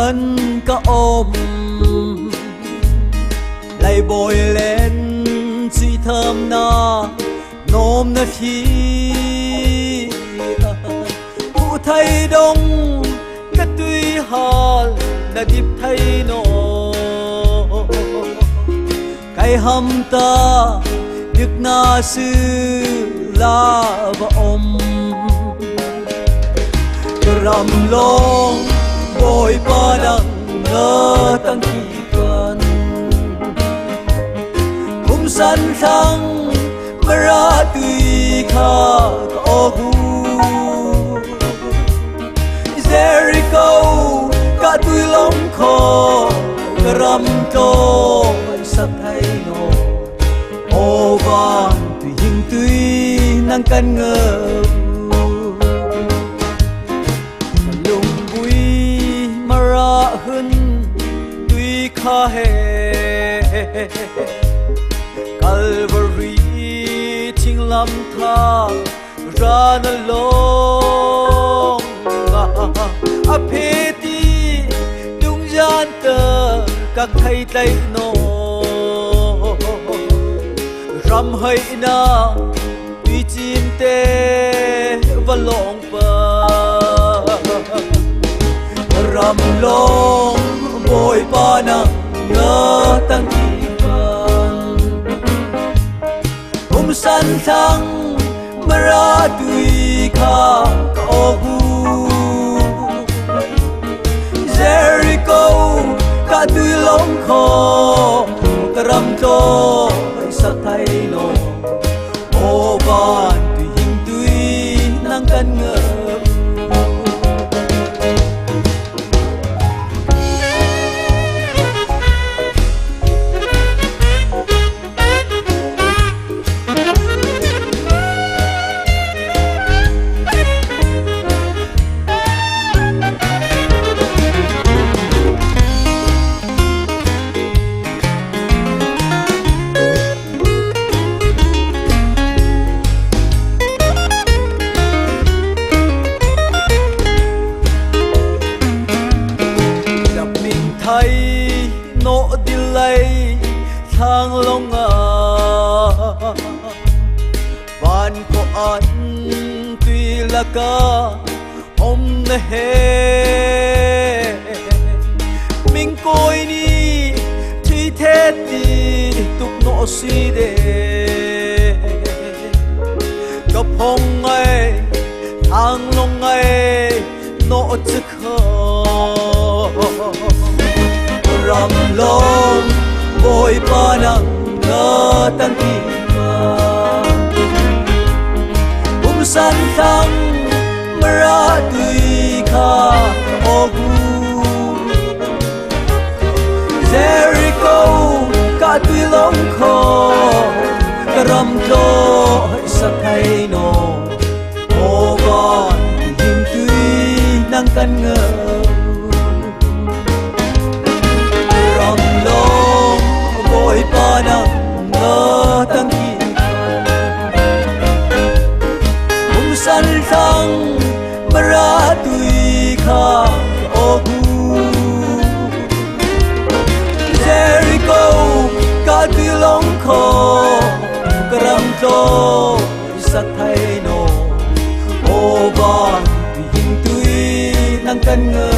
ngân cả ôm lại bồi lên chỉ thơm na nôm na khi cụ thay đông cái tuy hal là dịp thay nô cái hâm ta được na sư la và om ram long bồi ba đằng ngơ tăng kỳ cần cũng sẵn thăng mà ra tùy khá có gu Jericho cả tùy lòng khó ram to sắp thay nô ô vàng tùy hình tùy năng căn ngơ kha he Calvary thing lam tha ra na long a pheti dung gian tơ các thầy tay no ram hay na tuy chim te và long pa ram long bồi ba nắng ngơ tăng kỳ vàng sẵn thăng mà ra tùy khá có gu Jericho cả tùy lòng khó cả rằm to sắc thay nô ô bàn tùy hình tùy năng căn ngơ thấy nỗ đi lấy thang long à van có ăn tuy là cả hôm nay mình coi đi thì thế đi tục nỗ suy đề gặp hông ấy thang long ấy nỗ chức ram long bồi ba nắng ngơ tăng kỳ vàng cũng sẵn thăng mà ra tùy khá ô gu Jericho cả tùy lòng khó cả ram to sắc thay nô ô vàng hình tùy năng căn ngơ ba nắng ngơ tăng kỳ cũng sẵn thăng mà ra tùy khá ô gu Jericho cả tùy lòng khó cả rằm to sắc thay nô ô vàng tùy hình tùy năng căn ngơ